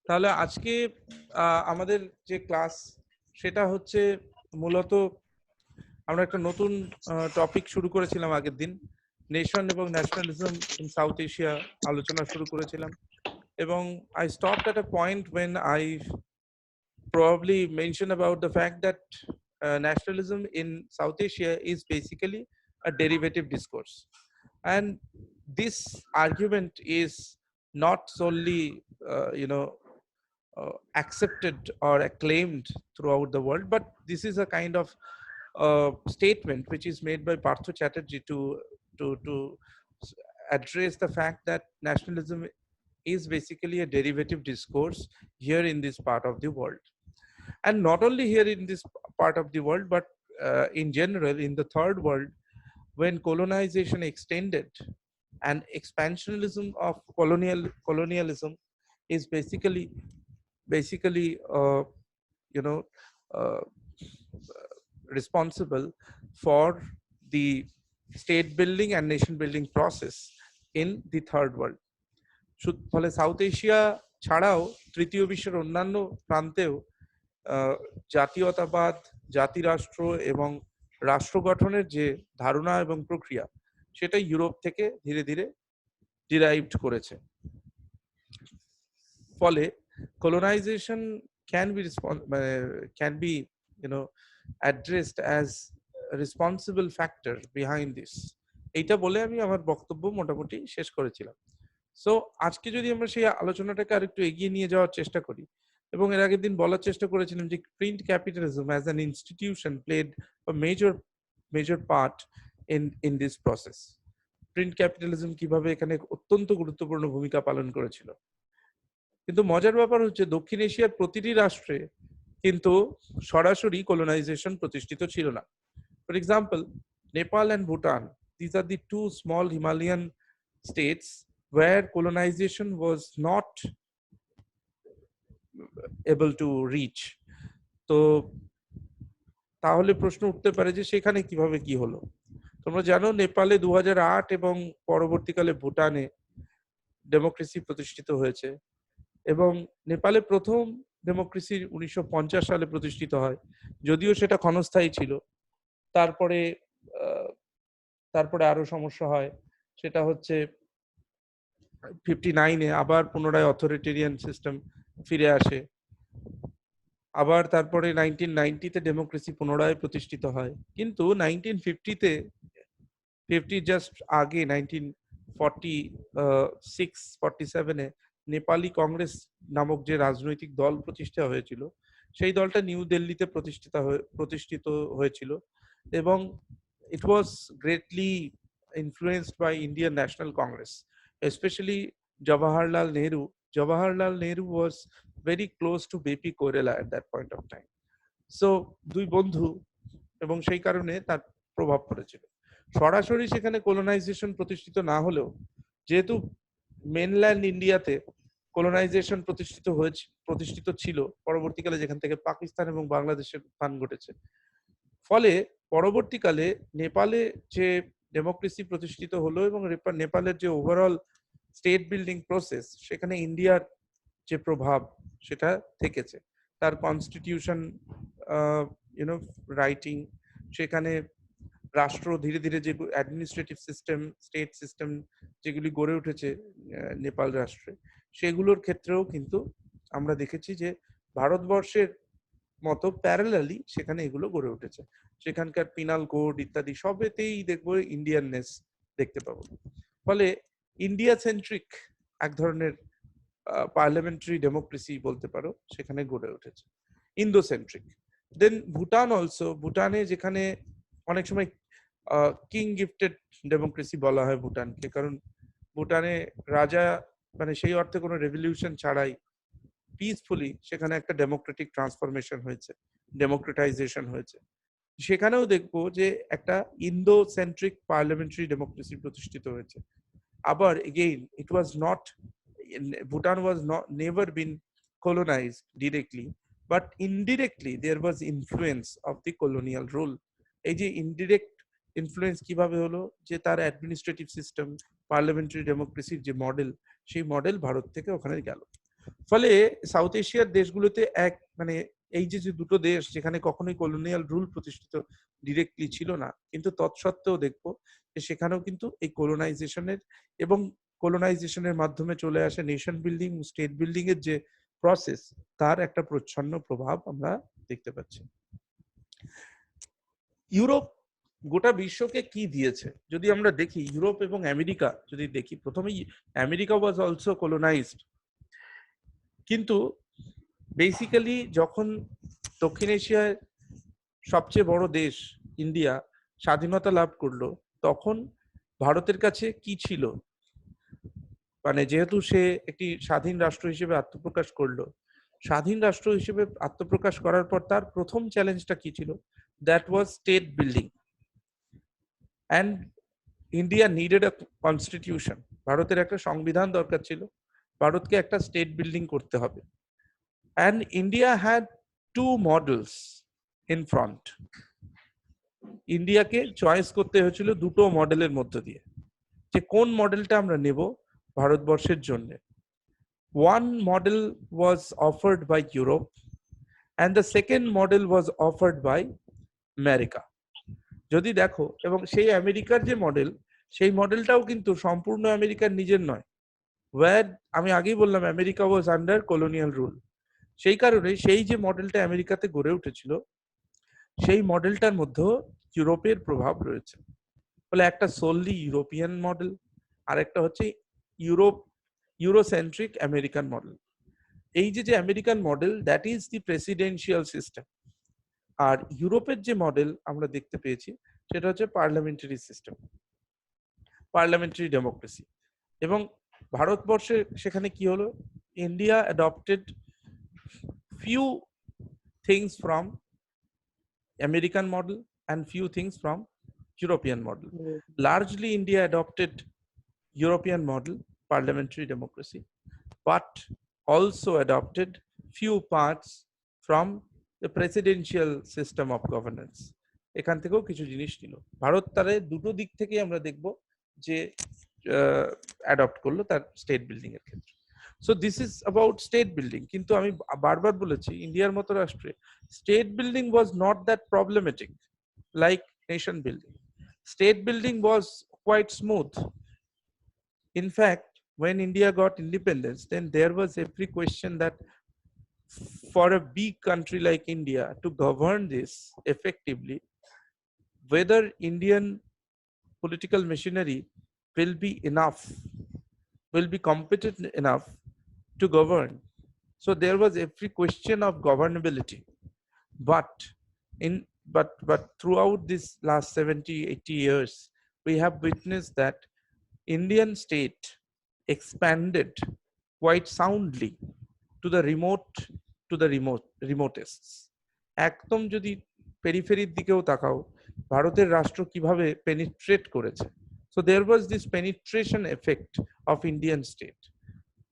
তাহলে আজকে আমাদের যে ক্লাস সেটা হচ্ছে মূলত আমরা একটা নতুন টপিক শুরু করেছিলাম আগের দিন, নেশন এবং ন্যাশনালিজম ইন সাউথ এশিয়া আলোচনা শুরু করেছিলাম। এবং I stopped at a point when I probably mentioned about the fact that nationalism in South Asia is basically a derivative discourse. And this argument is not solely accepted or acclaimed throughout the world, but this is a kind of statement which is made by Partho Chatterjee to address the fact that nationalism is basically a derivative discourse here in this part of the world. And not only here in this part of the world, but in general in the third world, when colonization extended and expansionism of colonialism is basically you know uh, responsible for the state building and nation building process in the third world. ফলে south Asia ছাড়াও তৃতীয় বিশ্বের অন্যান্য প্রান্তেও জাতীয়তাবাদ, জাতিরাষ্ট্র এবং রাষ্ট্র গঠনের যে ধারণা এবং প্রক্রিয়া সেটা ইউরোপ থেকে ধীরে ধীরে ডিরাইভড করেছে। ফলে colonization can be addressed as a responsible factor behind this. এইটা বলে আমি আমার বক্তব্য মোটামুটি শেষ করেছিলাম। সো আজকে যদি আমরা সেই আলোচনাটাকে আরেকটু এগিয়ে নিয়ে যাওয়ার চেষ্টা করি, এবং এর আগের দিন বলার চেষ্টা করেছিলাম যে print capitalism as an institution played a major part in this process. Print capitalism কিভাবে এখানে অত্যন্ত গুরুত্বপূর্ণ ভূমিকা পালন করেছিল। কিন্তু মজার ব্যাপার হচ্ছে দক্ষিণ এশিয়ার প্রতিটি রাষ্ট্রে কিন্তু সরাসরি কলোনাইজেশন প্রতিষ্ঠিত ছিল না। For example, Nepal and Bhutan, this are the two small Himalayan states where colonization was not able to reach. তো তাহলে প্রশ্ন উঠতে পারে যে সেখানে কিভাবে কি হলো। তোমরা জানো নেপালে 2008 এবং পরবর্তীকালে ভুটানে ডেমোক্রেসি প্রতিষ্ঠিত হয়েছে, এবং নেপালে প্রথম ডেমোক্রেসি 1950 সালে প্রতিষ্ঠিত হয়, যদিও সেটা ক্ষণস্থায়ী ছিল। তারপরে আরো সমস্যা হয়, সেটা হচ্ছে 59-এ আবার পুনরায় অথরিটেরিয়ান সিস্টেম ফিরে আসে। আবার তারপরে 1990-তে ডেমোক্রেসি পুনরায় প্রতিষ্ঠিত হয়। কিন্তু 1950 জাস্ট আগে 1947-এ নেপালি কংগ্রেস নামক যে রাজনৈতিক দল প্রতিষ্ঠা হয়েছিল, সেই দলটা নিউ দিল্লিতে প্রতিষ্ঠিত হয়েছিল, এবং it was greatly influenced by Indian National Congress, especially Jawaharlal Nehru. Jawaharlal Nehru was very close to BP Koirala at that point of time. So দুই বন্ধু, এবং সেই কারণে তার প্রভাব পড়েছিল। সরাসরি সেখানে কলোনাইজেশন প্রতিষ্ঠিত না হলেও, যেহেতু মেনল্যান্ড ইন্ডিয়াতে কলোনাইজেশন প্রতিষ্ঠিত ছিল পরবর্তীকালে, যেখান থেকে পাকিস্তান এবং বাংলাদেশের উত্থান ঘটেছে, ফলে পরবর্তীকালে নেপালে যে ডেমোক্রেসি প্রতিষ্ঠিত হলো এবং নেপালের যে ওভারঅল স্টেট বিল্ডিং প্রসেস, সেখানে ইন্ডিয়ার যে প্রভাব সেটা থেকেছে। তার কনস্টিটিউশন রাইটিং, সেখানে রাষ্ট্র ধীরে ধীরে যে অ্যাডমিনিস্ট্রেটিভ সিস্টেম, স্টেট সিস্টেম যেগুলি গড়ে উঠেছে নেপাল রাষ্ট্রে, সেগুলোর ক্ষেত্রেও কিন্তু আমরা দেখেছি যে ভারতবর্ষের মতো প্যারালালি সেখানে এগুলো গড়ে উঠেছে। সেখানকার পিনাল কোড ইত্যাদি সবেতেই দেখবো ইন্ডিয়াননেস দেখতে পাবো। ফলে ইন্ডিয়া সেন্ট্রিক এক ধরনের পার্লামেন্টারি ডেমোক্রেসি বলতে পারো সেখানে গড়ে উঠেছে, ইন্দো সেন্ট্রিক। দেন ভুটান অলসো, ভুটানে যেখানে অনেক সময় কিং গিফটেড ডেমোক্রেসি বলা হয় ভুটানকে, কারণ ভুটানে রাজা মানে সেই অর্থে কোনো রেভলিউশন ছাড়াই পিসফুলি সেখানে একটা ডেমোক্রেটিক ট্রান্সফরমেশন হয়েছে, ডেমোক্রেটাইজেশন হয়েছে। সেখানেও দেখবো যে একটা ইন্দো সেন্ট্রিক পার্লামেন্টারি ডেমোক্রেসি প্রতিষ্ঠিত হয়েছে। আবার again it was not, Bhutan was not never been colonized directly, but indirectly there was influence of the colonial rule. এই যে ইনডিরেক্ট ইনফ্লুয়েন্স কিভাবে হলো, যে তার অ্যাডমিনিস্ট্রেটিভ সিস্টেম, পার্লামেন্টারি ডেমোক্রেসির যে মডেল, সেই মডেল ভারত থেকে ওখানে গেল। ফলে সাউথ এশিয়ার দেশগুলোতে এক মানে এই যে যে দুটো দেশ যেখানে কখনোই কলোনিয়াল রুল প্রতিষ্ঠিত ডিরেক্টলি ছিল না, কিন্তু তৎসত্ত্বেও দেখবো যে সেখানেও কিন্তু এই কলোনাইজেশনের এবং কলোনাইজেশনের মাধ্যমে চলে আসে নেশন বিল্ডিং, স্টেট বিল্ডিং এর যে প্রসেস, তার একটা প্রচ্ছন্ন প্রভাব আমরা দেখতে পাচ্ছি। ইউরোপ গোটা বিশ্বকে কি দিয়েছে যদি আমরা দেখি, ইউরোপ এবং আমেরিকা যদি দেখি, প্রথমেই আমেরিকা ওয়াজ অলসো কলোনাইজড, কিন্তু বেসিক্যালি যখন দক্ষিণ এশিয়ায় সবচেয়ে বড় দেশ ইন্ডিয়া স্বাধীনতা লাভ করলো, তখন ভারতের কাছে কি ছিল, মানে যেহেতু সে একটি স্বাধীন রাষ্ট্র হিসেবে আত্মপ্রকাশ করলো, স্বাধীন রাষ্ট্র হিসেবে আত্মপ্রকাশ করার পর তার প্রথম চ্যালেঞ্জটা কি ছিল? That was state building, and India needed a constitution. ভারতের একটা সংবিধান দরকার ছিল, ভারতকে একটা স্টেট বিল্ডিং করতে হবে। And India had two models in front. ইন্ডিয়াকে চয়েস করতে হয়েছিল দুটো মডেলের মধ্য দিয়ে, যে কোন মডেলটা আমরা নেব ভারতবর্ষের জন্য। One model was offered by Europe and the second model was offered by America. যদি দেখো, এবং সেই আমেরিকার যে মডেল, সেই মডেলটাও কিন্তু সম্পূর্ণ আমেরিকার নিজের নয়। আমি আগেই বললাম America was under colonial rule, সেই কারণে সেই যে মডেলটা আমেরিকাতে গড়ে উঠেছিল, সেই মডেলটার মধ্যেও ইউরোপের প্রভাব রয়েছে। ফলে একটা সোললি ইউরোপিয়ান মডেল, আর একটা হচ্ছে ইউরোসেন্ট্রিক আমেরিকান মডেল। এই যে American model, that is the presidential system. আর ইউরোপের যে মডেল আমরা দেখতে পেয়েছি, সেটা হচ্ছে পার্লামেন্টারি সিস্টেম, পার্লামেন্টারি ডেমোক্রেসি। এবং ভারতবর্ষে সেখানে কি হলো, India adopted few things from American model and few things from European model. Largely India adopted European model, parliamentary democracy, but also adopted few parts from the presidential system of governance. এখান থেকেও কিছু জিনিস নিল ভারত, তারে দুটো দিক থেকে আমরা দেখব যে অ্যাডপ্ট করলো তার স্টেট বিল্ডিং এর ক্ষেত্রে। So this is about state building. কিন্তু আমি বারবার বলেছি, ইন্ডিয়ার মতো রাষ্ট্রে state building was not that problematic like nation building. State building was quite smooth. In fact, when India got independence, then there was every question that for a big country like India to govern this effectively, whether Indian political machinery will be enough, will be competent enough to govern. So there was every question of governability. But throughout this last 70-80 years, we have witnessed that Indian state expanded quite soundly to the remotest. একদম যদি পেরিফেরির দিকেও তাকাও, ভারতের রাষ্ট্র কিভাবে penetrate করেছে। So there was this penetration effect of Indian state.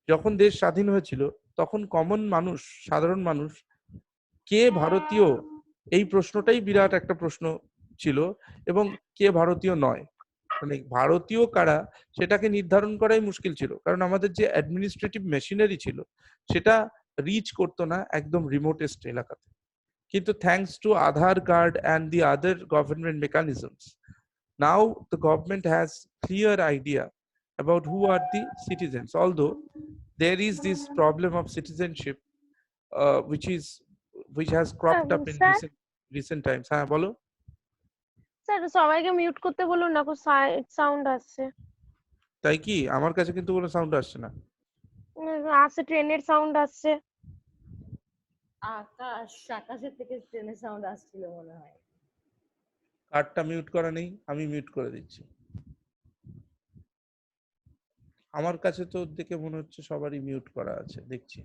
যখন দেশ স্বাধীন হয়েছিল, তখন কমন মানুষ, সাধারণ মানুষ, কে ভারতীয়, এই প্রশ্নটাই বিরাট একটা প্রশ্ন ছিল। এবং কে ভারতীয় নয়, মানে ভারতীয় কারা, সেটাকে নির্ধারণ করাই মুশকিল ছিল, কারণ আমাদের যে অ্যাডমিনিস্ট্রেটিভ মেশিনারি ছিল সেটা রিচ করতো না একদম রিমোটেস্ট এলাকাতে। কিন্তু thanks to Aadhaar card and the other government mechanisms, now the government has clear idea about who are the citizens, although there is this problem of citizenship which has cropped up in recent times. হ্যাঁ বলো sir, সবাইকে mute করতে বলুন না, খুব sound আসছে। তাই কি? আমার কাছে কিন্তু কোনো সাউন্ড আসছে না। আসছে, ট্রেনের সাউন্ড আসছে। আকাশের থেকে ট্রেনের সাউন্ড আসছিল মনে হয়। কার্ডটা মিউট করা নেই, আমি মিউট করে দিচ্ছি। আমার কাছে তো দেখে মনে হচ্ছে সবারই মিউট করা আছে, দেখছি।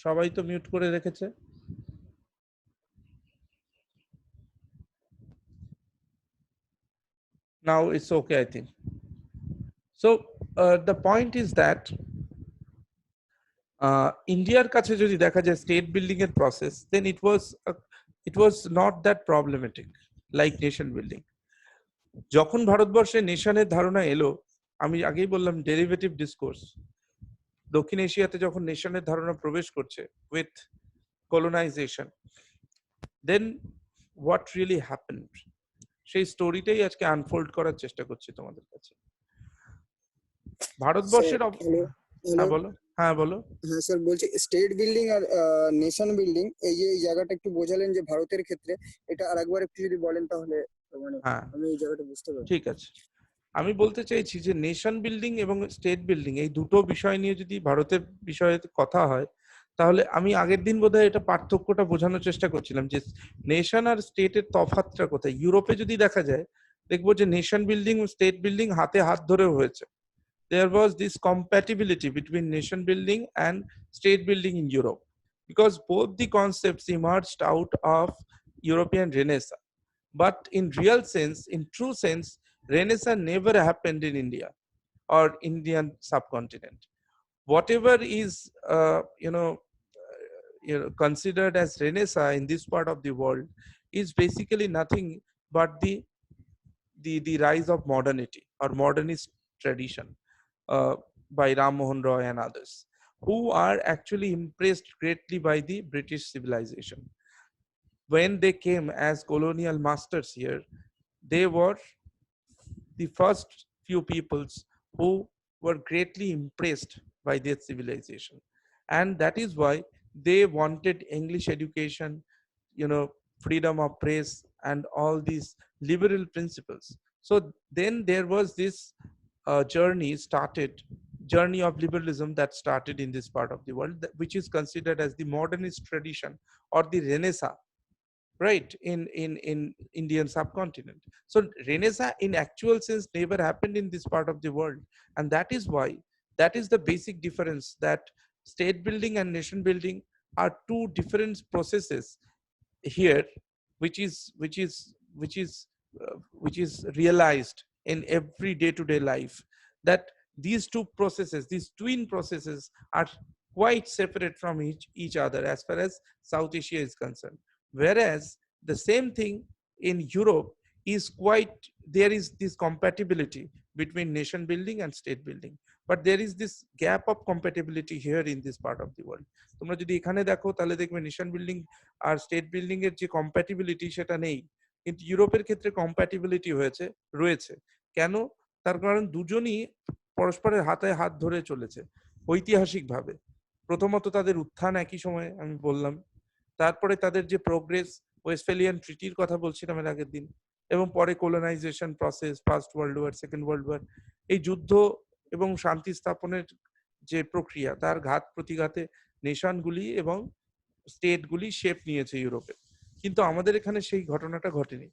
সবাই তো মিউট করে রেখেছে। Now it's okay, I think. So the point is that ইন্ডিয়ার কাছে যদি দেখা যায় স্টেট বিল্ডিং এর process, then it was not that problematic like nation building. যখন ভারতবর্ষে নেশনের ধারণা এলো, আমি আগেই বললাম ডেরিভেটিভ ডিসকোর্স। দক্ষিণ এশিয়াতে যখন নেশনের ধারণা প্রবেশ করছে with colonization, then what really happened, সেই স্টোরিটাই আজকে আনফোল্ড করার চেষ্টা করছি তোমাদের কাছে। ভারতবর্ষের হ্যালো হ্যাঁ হ্যালো বলো, হ্যাঁ বলো। হ্যাঁ স্যার, বলছি স্টেট বিল্ডিং আর নেশন বিল্ডিং, এই যে এই জায়গাটা একটু বোঝালেন যে ভারতের ক্ষেত্রে, এটা আরেকবার একটু যদি বলেন তাহলে মানে হ্যাঁ আমি এই জায়গাটা বুঝতে পারবো। ঠিক আছে, আমি বলতে চাইছি যে নেশন বিল্ডিং এবং স্টেট বিল্ডিং এই দুটো বিষয় নিয়ে যদি ভারতের বিষয়ে কথা হয়, তাহলে আমি আগের দিন বোধহয় এটা পার্থক্যটা বোঝানোর চেষ্টা করছিলাম যে নেশন আর স্টেটের তফাৎটা কোথায়। ইউরোপে যদি দেখা যায়, দেখবো যে নেশন বিল্ডিং ও স্টেট বিল্ডিং হাতে হাত ধরেও হয়েছে। There was this compatibility between nation building and state building in Europe, because both the concepts emerged out of European Renaissance. But in real sense, in true sense, Renaissance never happened in India or Indian subcontinent. Whatever is, considered as Renaissance in this part of the world is basically nothing but the rise of modernity or modernist tradition by Ram Mohan Roy and others, who are actually impressed greatly by the British civilization. When they came as colonial masters here, they were the first few peoples who were greatly impressed by their civilization. And that is why they wanted English education, freedom of press, and all these liberal principles. So then there was this journey of liberalism that started in this part of the world, which is considered as the modernist tradition or the Renaissance, right, in Indian subcontinent. So Renaissance in actual sense never happened in this part of the world, and that is why, that is the basic difference, that state building and nation building are two different processes here, which is realized in every day-to-day life, that these two processes, these twin processes, are quite separate from each other as far as South Asia is concerned. Whereas the same thing in Europe is quite, there is this compatibility between nation building and state building, but there is this gap of compatibility here in this part of the world. তোমরা যদি এখানে দেখো তাহলে দেখবে nation building আর state building এর যে compatibility সেটা নেই, কিন্তু ইউরোপের ক্ষেত্রে কম্প্যাটিবিলিটি রয়েছে। কেন? তার কারণ দুজনই পরস্পরের হাতে হাত ধরে চলেছে ঐতিহাসিকভাবে। প্রথমত তাদের উত্থান একই সময়ে, আমি বললাম, তারপরে তাদের যে প্রোগ্রেস, ওয়েস্টফেলিয়ান ট্রিটির কথা বলছিলাম এর আগের দিন, এবং পরে colonization process, first world war, second world war, এই যুদ্ধ এবং শান্তি স্থাপনের যে প্রক্রিয়া, তার ঘাত প্রতিঘাতে নেশনগুলি এবং স্টেটগুলি শেপ নিয়েছে ইউরোপে। কিন্তু আমাদের এখানে সেই ঘটনাটা ঘটেনি।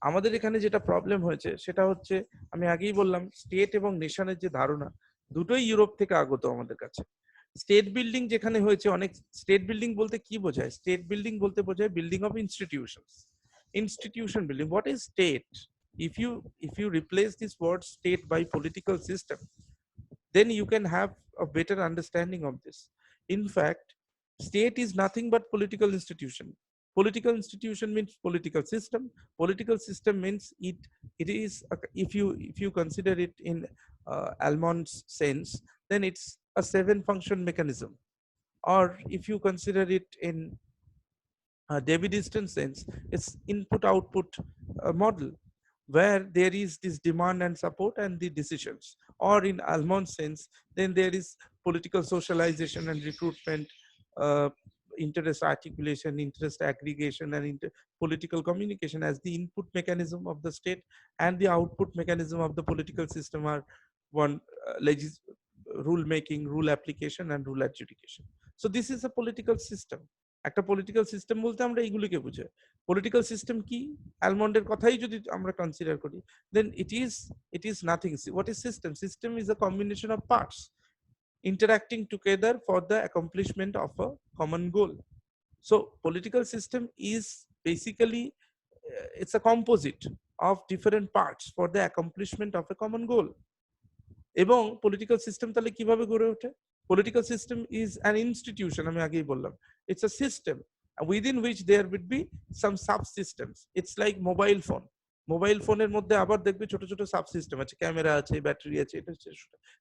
আমাদের এখানে যেটা প্রবলেম হয়েছে সেটা হচ্ছে, আমি আগেই বললাম, স্টেট এবং নেশনের যে ধারণা, দুটোই ইউরোপ থেকে আগত আমাদের কাছে। স্টেট বিল্ডিং যেখানে হয়েছে, অনেক স্টেট বিল্ডিং বলতে কি বোঝায়? স্টেট বিল্ডিং বলতে বোঝায় building of institutions, institution building. What is state? If you replace this word state by political system, then you can have a better understanding of this. In fact, state is nothing but political institution. Political institution means political system. Political system means it is if you consider it in Almond's sense, then it's a 7-function mechanism. Or if you consider it in David Easton sense, it's input-output model, where there is this demand and support and the decisions. Or in Almond's sense, then there is political socialization and recruitment, interest articulation, interest aggregation, and political communication as the input mechanism of the state, and the output mechanism of the political system are one, rule making, rule application, and rule adjudication. So this is a political system. একটা political system বলতে আমরা এইগুলিকে বুঝাই। Political system কি? অ্যালমন্ডের কথাই যদি আমরা consider করি, দেন it is nothing. What is system? System is a combination of parts interacting together for the accomplishment of a common goal. So political system is basically it's a composite of different parts for the accomplishment of a common goal. এবং political system তাহলে কিভাবে গড়ে ওঠে? Political system is an institution, আমি আগেই বললাম। It's a system within which there would be some subsystems. It's like mobile phone. Mobile ফোনের মধ্যে আবার দেখবে ছোট ছোট সাব সিস্টেম আছে, ক্যামেরা আছে, ব্যাটারি আছে, এটা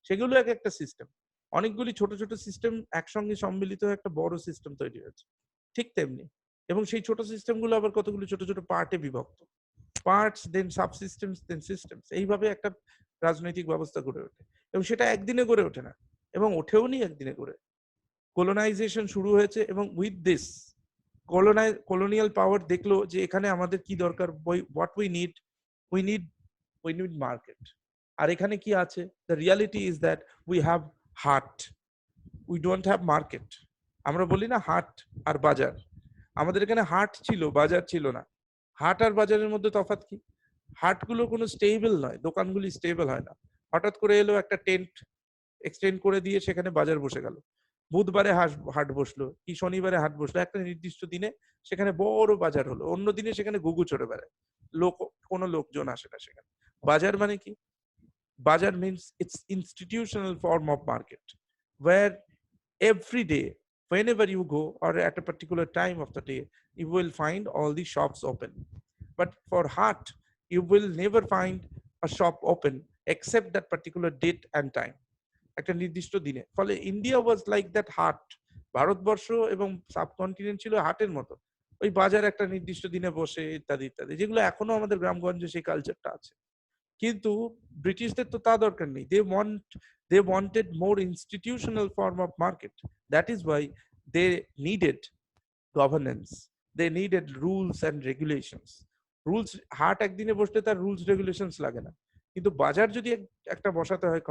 সেগুলো এক একটা সিস্টেম। অনেকগুলি ছোট ছোট সিস্টেম একসঙ্গে সম্মিলিত হয়ে একটা বড় সিস্টেম তৈরি হয়েছে। ঠিক তেমনি, এবং সেই ছোট সিস্টেমগুলো আবার কতগুলো ছোট ছোট পার্টে বিভক্ত, পার্টস দেন সাব সিস্টেমস দেন সিস্টেমস, এইভাবে একটা রাজনৈতিক ব্যবস্থা গড়ে ওঠে। এবং সেটা একদিনে গড়ে ওঠে না, এবং ওঠেও নি একদিনে করে। কলোনাইজেশন শুরু হয়েছে, এবং উইথ দিস colonial পাওয়ার দেখলো যে এখানে আমাদের কি দরকার, what we need we need market. আর এখানে কি আছে, the reality is that we have haat, we don't have market. আমরা বলি না হাট আর বাজার, আমাদের এখানে হাট ছিল, বাজার ছিল না। হাট আর বাজারের মধ্যে তফাৎ কি? হাটগুলো কোনো স্টেবল নয়, দোকানগুলি স্টেবল হয় না। হঠাৎ করে এলো একটা টেন্ট এক্সটেন্ড করে দিয়ে সেখানে বাজার বসে গেল, বুধবারে হাট বসলো, কি শনিবারে হাট বসলো, একটা নির্দিষ্ট দিনে সেখানে বড় বাজার হলো, অন্য দিনে সেখানে গুগু চড়ে বেড়ায়, কোনো লোকজন আসে না সেখানে। বাজার মানে কি? বাজার means it's institutional form of market, where every day, whenever you go or at a particular time of the day, you will find all the shops open. But for haat, you will never find a shop open except that particular date and time, একটা নির্দিষ্ট দিনে। ফলে India was like that হাট, ভারতবর্ষ এবং subcontinent ছিল হাটের মতো, ওই বাজার একটা নির্দিষ্ট দিনে বসে ইত্যাদি ইত্যাদি, যেগুলো এখনো আমাদের গ্রামগঞ্জে সেই কালচারটা আছে। কিন্তু ব্রিটিশদের তো তা দরকার নেই, they wanted more institutional form of market. That is why they needed governance, they needed rules and regulations. Rules, হাট একদিনে বসলে তার রুলস রেগুলেশনস লাগে না, কিন্তু বাজার যদি একটা বসাতে হয়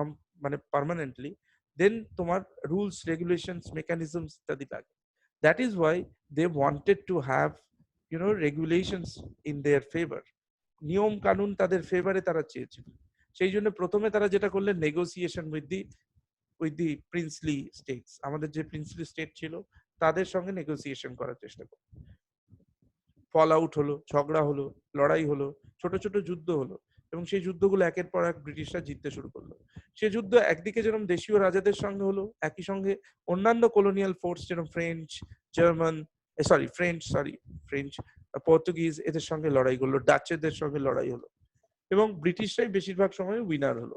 মানে পার্মানেন্টলি, দেন তোমার রুলস রেগুলেশনস মেকানিজমস ইত্যাদি লাগে। That is why they wanted to have regulations in their favour, নিয়ম কানুন তাদের ফেভারে তারা চেয়েছিল। সেই জন্য প্রথমে তারা যেটা করলেন, negotiation with the princely states, আমাদের যে প্রিন্সলি স্টেট ছিল তাদের সঙ্গে নেগোসিয়েশন করার চেষ্টা করল। ফল আউট হলো, ঝগড়া হলো, লড়াই হলো, ছোট ছোট যুদ্ধ হলো, এবং সেই যুদ্ধগুলো একের পর এক ব্রিটিশরা জিততে শুরু করলো। সেই যুদ্ধ একদিকে যেরকম দেশীয় রাজাদের সঙ্গে হলো, একই সঙ্গে অন্যান্য কলোনিয়াল ফোর্স যেরকম ফ্রেঞ্চ, পর্তুগিজ এদের সঙ্গে লড়াই করলো, ডাচেদের সঙ্গে লড়াই হলো, এবং ব্রিটিশরাই বেশিরভাগ সময় উইনার হলো।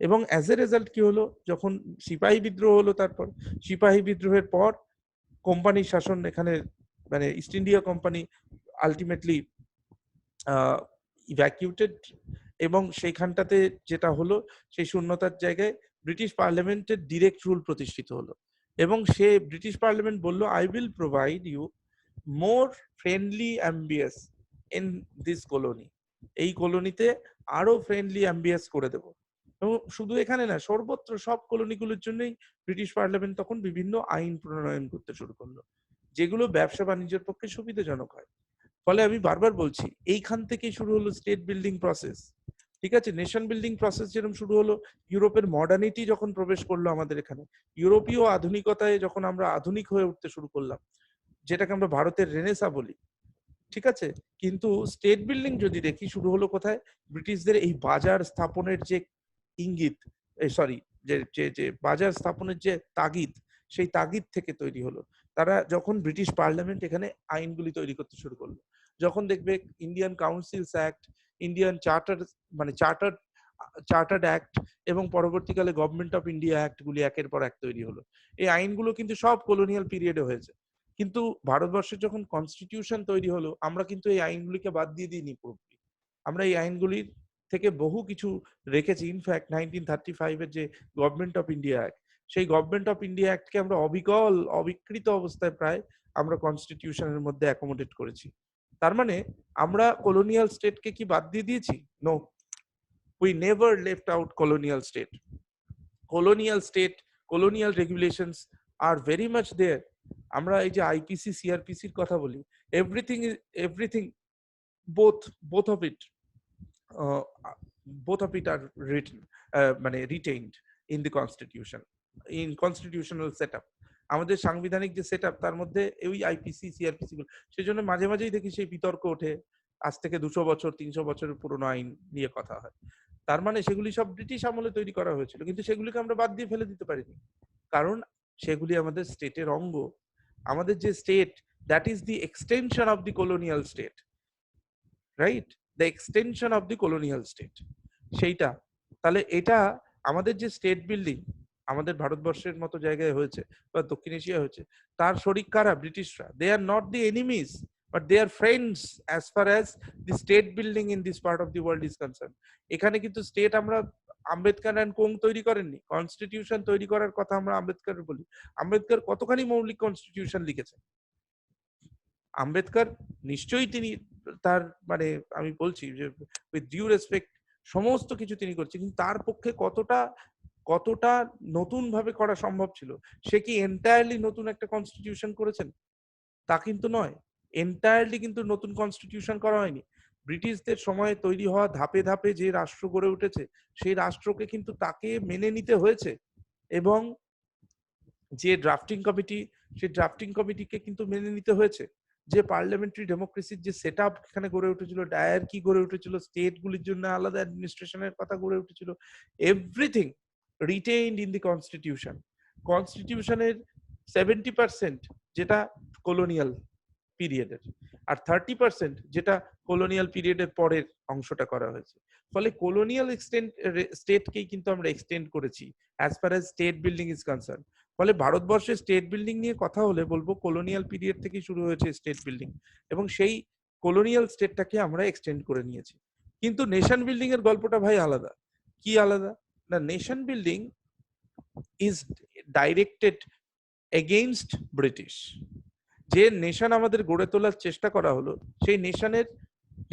এবং অ্যাজ এ রেজাল্ট কি হলো, যখন সিপাহী বিদ্রোহ হলো, তারপর সিপাহী বিদ্রোহের পর কোম্পানি শাসন এখানে, মানে ইস্ট ইন্ডিয়া কোম্পানি আলটিমেটলি ইভ্যাকিউটেড, এবং সেইখানটাতে যেটা হলো, সেই শূন্যতার জায়গায় ব্রিটিশ পার্লামেন্টের ডিরেক্ট রুল প্রতিষ্ঠিত হলো, এবং সে ব্রিটিশ পার্লামেন্ট বলল, I will provide you more friendly ambience in this colony, এই কলোনিতে আরো ফ্রেন্ডলি অ্যাম্বিয়েন্স করে দেবো। এবং শুধু এখানে না, সর্বত্র সব কলোনিগুলোর জন্যই ব্রিটিশ পার্লামেন্ট তখন বিভিন্ন আইন প্রণয়ন করতে শুরু করলো, যেগুলো ব্যবসা বাণিজ্যের পক্ষে সুবিধাজনক হয়। ফলে আমি বারবার বলছি, এইখান থেকেই শুরু হলো স্টেট বিল্ডিং প্রসেস। ঠিক আছে, নেশন বিল্ডিং প্রসেস যেরকম শুরু হলো, ইউরোপের মডার্নিটি যখন প্রবেশ করলো আমাদের এখানে, ইউরোপীয় আধুনিকতায় যখন আমরা আধুনিক হয়ে উঠতে শুরু করলাম, যেটাকে আমরা ভারতের রেনেসা বলি, ঠিক আছে। কিন্তু স্টেট বিল্ডিং যদি দেখি, শুরু হলো কোথায়? ব্রিটিশদের এই বাজার স্থাপনের যে ইঙ্গিত, যে বাজার স্থাপনের যে তাগিদ, সেই তাগিদ থেকে তৈরি হলো। তারা যখন ব্রিটিশ পার্লামেন্ট এখানে আইনগুলি তৈরি করতে শুরু করলো, যখন দেখবে Indian council's act, Indian chartered act, এবং পরবর্তীকালে গভর্নমেন্ট অফ ইন্ডিয়া অ্যাক্ট গুলি একের পর এক তৈরি হলো। এই আইনগুলো কিন্তু সব কলোনিয়াল পিরিয়ডে হয়েছে, কিন্তু ভারতবর্ষের যখন কনস্টিটিউশন তৈরি হলো, আমরা কিন্তু এই আইনগুলিকে বাদ দিয়ে দিইনি পুরোপুরি, আমরা এই আইনগুলির থেকে বহু কিছু রেখেছি। ইনফ্যাক্ট 1935 এর যে গভর্নমেন্ট অফ ইন্ডিয়া অ্যাক্ট, সেই গভর্নমেন্ট অফ ইন্ডিয়া অ্যাক্টকে আমরা অবিকৃত অবস্থায় প্রায় আমরা কনস্টিটিউশনের মধ্যে অ্যাকোমোডেট করেছি। তার মানে আমরা কলোনিয়াল স্টেটকে কি বাদ দিয়ে দিয়েছি? No, we never left out colonial state. colonial regulations are very much there. আমরা এই যে আইপিসি সিআরপিসির কথা বলি, everything both of it are written, মানে retained in the constitution, in constitutional setup. আমাদের সাংবিধানিক যে সেটআপ, তার মধ্যে ওই আইপিসি সিআরপিসি গুলো, সেই জন্য মাঝে মাঝেই দেখি সেই বিতর্ক ওঠে, আজ থেকে 200 বছর 300 বছরের পুরনো আইন নিয়ে কথা হয়। তার মানে সেগুলি সব ব্রিটিশ আমলে তৈরি করা হয়েছিল, কিন্তু সেগুলিকে আমরা বাদ দিয়ে ফেলে দিতে পারিনি, কারণ সেগুলি আমাদের স্টেটের অঙ্গ। আমাদের যে state, that is the extension of the colonial state, right? The extension of the colonial state. সেইটা তাহলে এটা আমাদের যে স্টেট বিল্ডিং আমাদের ভারতবর্ষের মতো জায়গায় হয়েছে বা দক্ষিণ এশিয়া হয়েছে, তার শরিক কারা? ব্রিটিশরা। They are not the enemies but they are friends as far as the state building in this part of the world is concern. এখানে কিন্তু স্টেট আমরা আম্বেদকর অ্যান্ড কোং তৈরি করেননি। কনস্টিটিউশন তৈরি করার কথা আমরা আম্বেদকরের বলি। আম্বেদকর কতখানি মৌলিক কনস্টিটিউশন লিখেছেন? আম্বেদকর নিশ্চয়ই তিনি তার মানে আমি বলছি যে উইথ ডিউ রেসপেক্ট সমস্ত কিছু তিনি করছেন, কিন্তু তার পক্ষে কতটা কতটা নতুন ভাবে করা সম্ভব ছিল? সে কি এন্টায়ারলি নতুন একটা কনস্টিটিউশন করেছেন? তা কিন্তু নয়। এন্টায়ারলি কিন্তু নতুন কনস্টিটিউশন করা হয়নি। ব্রিটিশদের সময়ে তৈরি হওয়া ধাপে ধাপে যে রাষ্ট্র গড়ে উঠেছে সেই রাষ্ট্রকে কিন্তু তাকে মেনে নিতে হয়েছে, এবং যে ড্রাফটিং কমিটি সেই ড্রাফটিং কমিটিকে কিন্তু মেনে নিতে হয়েছে। যে পার্লামেন্টারি ডেমোক্রেসির যে সেট আপ এখানে গড়ে উঠেছিল, ডায়ারকি গড়ে উঠেছিল, স্টেট গুলির জন্য আলাদা অ্যাডমিনিস্ট্রেশনের কথা গড়ে উঠেছিল, everything retained in the constitution. কনস্টিটিউশনের 70% যেটা কলোনিয়াল পিরিয়ডের, আর 30% যেটা কলোনিয়াল পিরিয়ডের পরের অংশটা করা হয়েছে। ফলে কলোনিয়াল স্টেটকেই কিন্তু আমরা এক্সটেন্ড করেছি as far as state building is concern. ফলে ভারতবর্ষের স্টেট বিল্ডিং নিয়ে কথা হলে বলবো কলোনিয়াল পিরিয়ড থেকে শুরু হয়েছে স্টেট বিল্ডিং, এবং সেই কলোনিয়াল স্টেটটাকে আমরা এক্সটেন্ড করে নিয়েছি। কিন্তু নেশন বিল্ডিং এর গল্পটা ভাই আলাদা। কি আলাদা? না, nation building is directed against British. যে নেশন আমাদের গড়ে তোলার চেষ্টা করা হলো, সেই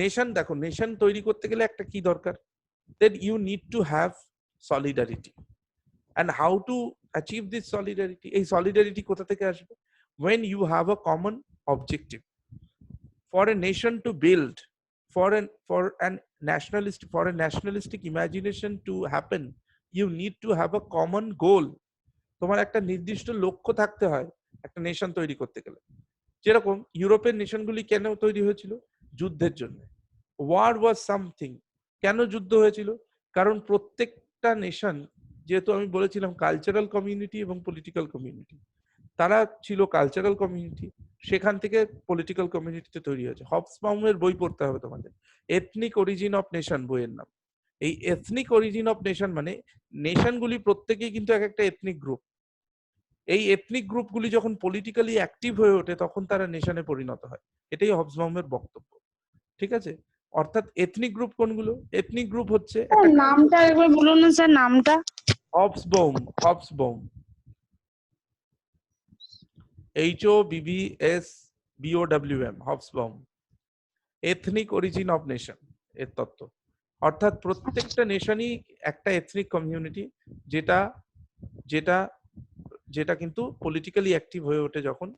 নেশন দেখো, নেশন তৈরি করতে গেলে একটা কি দরকার? that you need to have solidarity. And how to achieve this solidarity? এই solidarity কোথা থেকে আসবে? When you have a common objective. For a nation to build, for a nationalistic imagination to happen, you need to have a common goal. তোমার একটা নির্দিষ্ট লক্ষ্য থাকতে হয় একটা নেশন তৈরি করতে গেলে। যেরকম ইউরোপের নেশনগুলি কেন তৈরি হয়েছিল? যুদ্ধের জন্য। War was something. কেন যুদ্ধ হয়েছিল? কারণ প্রত্যেকটা নেশন, যেহেতু আমি বলেছিলাম কালচারাল কমিউনিটি এবং পলিটিক্যাল কমিউনিটি, তারা ছিল কালচারাল কমিউনিটি, সেখান থেকে পলিটিক্যাল কমিউনিটিতে তৈরি হয়েছে। হবসবাউমের বই পড়তে হবে তোমাদের, এথনিক অরিজিন অফ নেশন বইয়ের নাম। এই এথনিক অরিজিন অফ নেশন মানে নেশনগুলি প্রত্যেকেই কিন্তু এক একটা এথনিক গ্রুপ। এই এথনিক গ্রুপগুলি যখন পলিটিক্যালি অ্যাক্টিভ হয়ে ওঠে তখন তারা নেশনে পরিণত হয়। এটাই হবসবাউমের বক্তব্য। ঠিক আছে? অর্থাৎ এথনিক গ্রুপ কোনগুলো? এথনিক গ্রুপ হচ্ছে একটা নামটা একবার বলুন না স্যার, নামটা। Hobsbawm, Hobsbawm, HOBBSBOWM, Hobsbawm, ethnic origin of nation এর তত্ত্ব। অর্থাৎ প্রত্যেকটা নেশনই একটা এথনিক কমিউনিটি, যেটা যেটা যেটা কিন্তু পলিটিক্যালি অ্যাক্টিভ হয়ে ওঠে যখন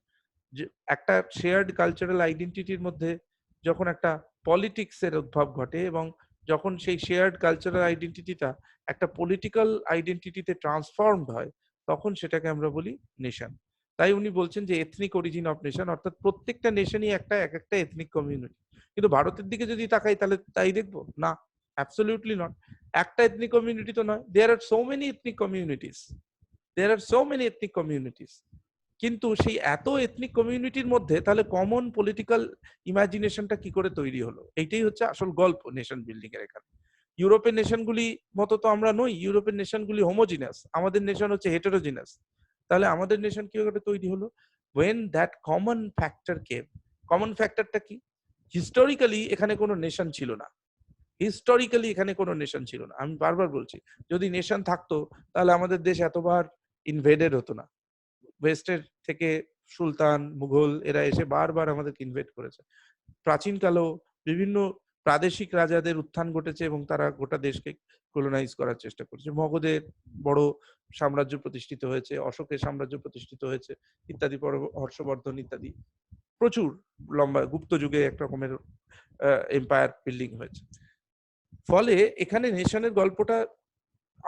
একটা শেয়ার্ড কালচারাল আইডেন্টিটির মধ্যে যখন একটা পলিটিক্সের উদ্ভব ঘটে, এবং যখন সেই শেয়ার্ড কালচারাল আইডেন্টিটিটা একটা পলিটিক্যাল আইডেন্টিটিতে ট্রান্সফর্মড হয়, তখন সেটাকে আমরা বলি নেশন। তাই উনি বলছেন যে এথনিক অরিজিন অফ নেশন, অর্থাৎ প্রত্যেকটা নেশনই এক একটা এথনিক কমিউনিটি। কিন্তু ভারতের দিকে যদি তাকাই তাহলে তাই দেখবো না, অ্যাবসলিউটলি নট। একটা এথনিক কমিউনিটি তো নয়, দেয়ার আর সো মেনি এথনিক কমিউনিটিস, দেয়ার আর সো মেনি এথনিক কমিউনিটিস। কিন্তু সেই এত এথনিক কমিউনিটির মধ্যে তাহলে কমন পলিটিক্যাল ইমাজিনেশনটা কি করে তৈরি হলো? এইটাই হচ্ছে আসল গল্প নেশন বিল্ডিং এর। এখানে ইউরোপের নেশনগুলি মতো তো আমরা নই। ইউরোপের নেশনগুলি হোমোজিনাস, আমাদের নেশন হচ্ছে হেটেরোজিনাস। তাহলে আমাদের নেশন কি করে তৈরি হলো? when that common factor came. Common ফ্যাক্টরটা কি? হিস্টোরিক্যালি এখানে কোনো নেশন ছিল না। হিস্টোরিক্যালি এখানে কোনো নেশন ছিল না। আমি বারবার বলছি, যদি নেশন থাকতো তাহলে আমাদের দেশ এতবার ইনভেডেড হতো না। ওয়েস্টের থেকে সুলতান, মুঘল এরা এসে বারবার আমাদেরকে ইনভেড করেছে। প্রাচীনকালেও বিভিন্ন প্রাদেশিক রাজাদের উত্থান ঘটেছে এবং তারা গোটা দেশকে কলোনাইজ করার চেষ্টা করেছে। মগধের বড় সাম্রাজ্য প্রতিষ্ঠিত হয়েছে, অশোকের সাম্রাজ্য প্রতিষ্ঠিত হয়েছে ইত্যাদি, পরে হর্ষবর্ধন ইত্যাদি, প্রচুর লম্বা গুপ্ত যুগে এক রকমের এম্পায়ার বিল্ডিং হয়েছে। ফলে এখানে নেশনের গল্পটা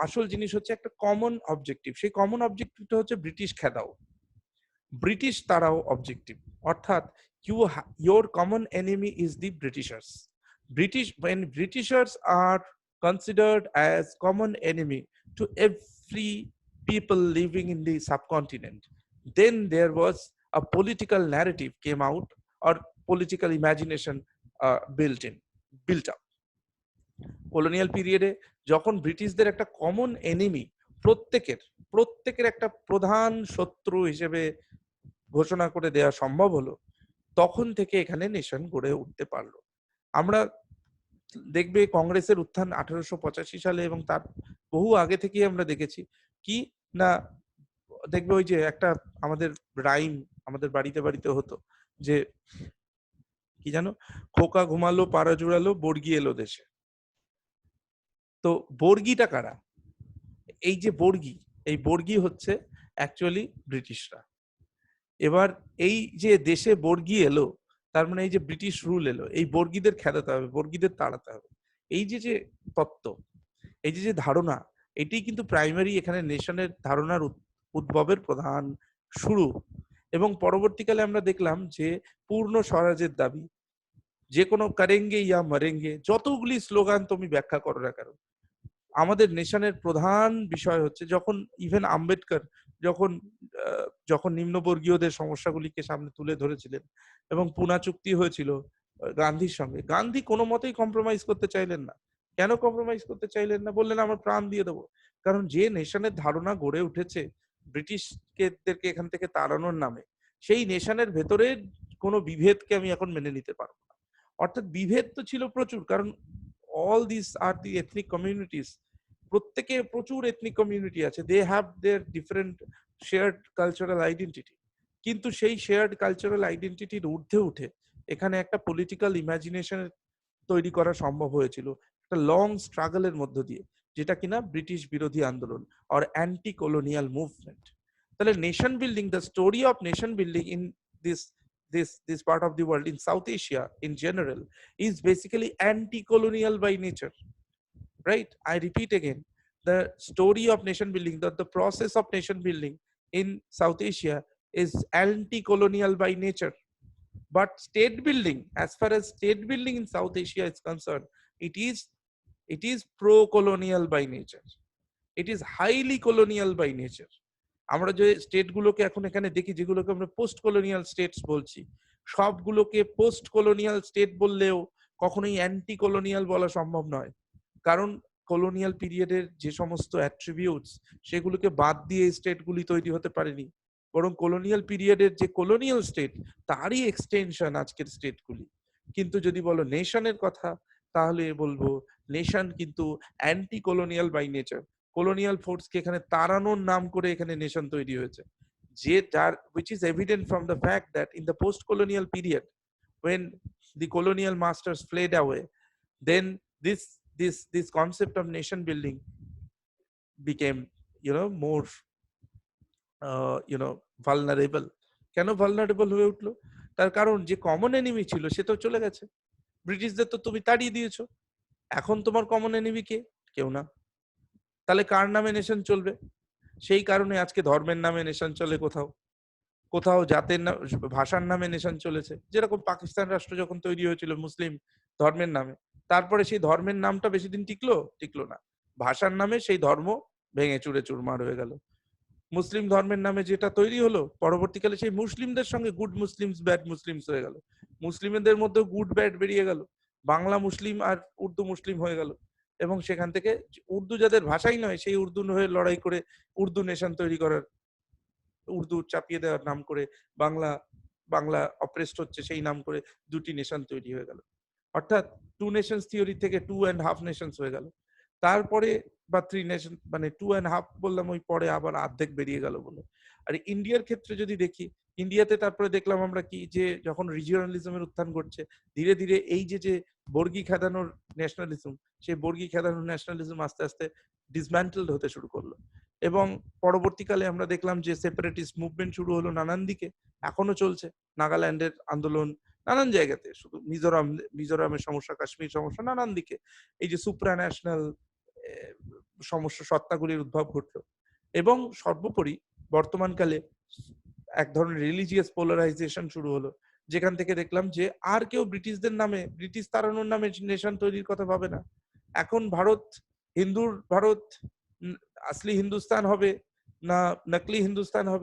আসল জিনিস হচ্ছে একটা কমন অবজেক্টিভ। সেই কমন অবজেক্টিভটা হচ্ছে ব্রিটিশ খেদাও, ব্রিটিশ তারাও অবজেক্টিভ। অর্থাৎ your common enemy is the Britishers. When Britishers are considered as common enemy to every people living in the subcontinent, then there was a political narrative came out, or political imagination built up. Colonial পিরিয়ডে যখন ব্রিটিশদের একটা common enemy, প্রত্যেকের একটা প্রধান শত্রু হিসেবে ঘোষণা করে দেওয়া সম্ভব হলো, তখন থেকে এখানে নেশন গড়ে উঠতে পারলো। আমরা দেখবে কংগ্রেসের উত্থান 1885 সালে এবং তার বহু আগে থেকেই আমরা দেখেছি কি না, দেখবে ওই যে একটা আমাদের রাইম আমাদের বাড়িতে বাড়িতে হতো যে কি জানো, খোকা ঘুমালো পাড়া জুড়ালো বর্গি এলো দেশে। তো বর্গিটা কারা? এই যে বর্গি, এই বর্গি হচ্ছে অ্যাকচুয়ালি ব্রিটিশরা। এবার এই যে দেশে বর্গি এলো, তার মানে এই যে ব্রিটিশ রুল এলো, এই বর্গিদের খেদাতে হবে, বর্গিদের তাড়াতে হবে। এই যে যে তত্ত্ব, এই যে যে ধারণা, এটি কিন্তু প্রাইমারি এখানে নেশনের ধারণার উদ্ভবের প্রধান শুরু। এবং পরবর্তীকালে আমরা দেখলাম যে পূর্ণ স্বরাজের দাবি, যে কোনো করেঙ্গে ইয়া মরেঙ্গে, যতগুলি স্লোগান তুমি ব্যাখ্যা করো না কেন, আমাদের নেশনের প্রধান বিষয় হচ্ছে যখন ইভেন আম্বেদকর যখন নিম্নবর্গীয়দের সমস্যাগুলিকে সামনে তুলে ধরেছিলেন এবং পুনা চুক্তি হয়েছিল গান্ধীর সঙ্গে, গান্ধী কোনো মতেই কম্প্রোমাইজ করতে চাইলেন না। কেন কম্প্রোমাইজ করতে চাইলেন না? বললেন আমার প্রাণ দিয়ে দেবো। কারণ যে নেশনের ধারণা গড়ে উঠেছে ব্রিটিশদেরকে এখান থেকে তাড়ানোর নামে, সেই নেশনের ভেতরে কোনো বিভেদকে আমি এখন মেনে নিতে পারবো না। অর্থাৎ বিভেদ তো ছিল প্রচুর, কারণ all these are the ethnic communities, প্রত্যেকে প্রচুর এথনিক কমিউনিটি আছে, they have their different shared cultural identity. কিন্তু সেই শেয়ার্ড কালচারাল আইডেন্টিটির ঊর্ধ্বে উঠে এখানে একটা পলিটিক্যাল ইমাজিনেশন তৈরি করা সম্ভব হয়েছিল একটা লং স্ট্রাগলের মধ্য দিয়ে, যেটা কিনা ব্রিটিশ বিরোধী আন্দোলন অর অ্যান্টি কলোনিয়াল মুভমেন্ট। তাহলে nation building, the story of nation building in this part of the world, in South Asia in general, is basically anti-colonial by nature, right? I repeat again, the story of nation building, the process of nation building in South Asia is anti-colonial by nature. But state building, as far as state building in South Asia is concerned, it is pro-colonial by nature. It is highly colonial by nature. আমরা যে স্টেটগুলোকে এখন এখানে দেখি, যেগুলোকে আমরা post colonial states বলছি, সবগুলোকে post colonial state বললেও কখনোই অ্যান্টি কলোনিয়াল বলা সম্ভব নয়। কারণ কলোনিয়াল পিরিয়ডের যে সমস্ত অ্যাট্রিবিউটস, সেগুলোকে বাদ দিয়ে স্টেটগুলি তৈরি হতে পারেনি, বরং কলোনিয়াল পিরিয়ডের যে কলোনিয়াল স্টেট, তারই এক্সটেনশন আজকের স্টেটগুলি। কিন্তু যদি বলো নেশনের কথা, তাহলে বলবো নেশন কিন্তু anti colonial by nature. Colonial ফোর্সকে এখানে তাড়ানোর নাম করে এখানে নেশন তৈরি হয়েছে, যে যার which is evident from the fact that in the post colonial period, when the colonial masters fled away, then this concept of nation building became more vulnerable. কেন ভালনারেবল হয়ে উঠলো? তার কারণ যে কমন এনিমি ছিল সে তো চলে গেছে, ব্রিটিশদের তো তুমি তাড়িয়ে দিয়েছো। এখন তোমার কমন এনিমি কে? কেউ না। তাহলে কার নামে নেশন চলবে? সেই কারণে আজকে ধর্মের নামে নেশন চলে, কোথাও কোথাও জাতের নাম, ভাষার নামে নেশন চলেছে। যেরকম পাকিস্তান রাষ্ট্র যখন তৈরি হয়েছিল মুসলিম ধর্মের নামে, তারপরে সেই ধর্মের নামটা বেশি দিন টিকলো না, ভাষার নামে সেই ধর্ম ভেঙে চুরে চুরমার হয়ে গেল। মুসলিম ধর্মের নামে যেটা তৈরি হলো, পরবর্তীকালে সেই মুসলিমদের সঙ্গে গুড মুসলিমস ব্যাড মুসলিমস হয়ে গেল, মুসলিমদের মধ্যে গুড ব্যাড বেরিয়ে গেল, বাংলা মুসলিম আর উর্দু মুসলিম হয়ে গেল। এবং সেখান থেকে উর্দু যাদের ভাষাই নয়, সেই উর্দু হয়ে লড়াই করে উর্দু নেশন তৈরি করার, উর্দু চাপিয়ে দেওয়ার নাম করে বাংলা অপ্রেসড হচ্ছে, সেই নাম করে দুটি নেশন তৈরি হয়ে গেল। অর্থাৎ 2 নেশনস থিওরি থেকে 2.5 নেশনস হয়ে গেল। তারপরে বা 3 নেশন, মানে 2.5 বললাম, ওই পরে আবার অর্ধেক বেরিয়ে গেল বলে। আর ইন্ডিয়ার ক্ষেত্রে যদি দেখি, ইন্ডিয়াতে তারপরে দেখলাম আমরা কি, যে যখন রিজিওনালিজমের উত্থান ঘটছে, ধীরে ধীরে এই যে বর্গি খেদানোর ন্যাশনালিজম, সেই বর্গি খেদানোর ন্যাশনালিজম আস্তে আস্তে ডিসম্যান্টেলড হতে শুরু করলো। এবং পরবর্তীকালে আমরা দেখলাম যে সেপারেটিস্ট মুভমেন্ট শুরু হলো নানান দিকে, এখনো চলছে। নাগাল্যান্ডের আন্দোলন, নানান জায়গাতে, শুধু মিজোরামের সমস্যা, কাশ্মীর সমস্যা, নানান দিকে এই যে সুপ্রা ন্যাশনাল সমস্যা সত্তাগুলির উদ্ভব ঘটলো। এবং সর্বোপরি বর্তমানকালে এক ধরনের রিলিজিয়াস পোলারাইজেশন শুরু হলো, যেখান থেকে দেখলাম যে আর কেউ ব্রিটিশদের নামে, ব্রিটিশ তাড়ানোর নামে নেশন তৈরির কথা ভাবে না। এখন ভারত আসলি হিন্দুস্তান হবে না নকলি হিন্দুস্তান হবে,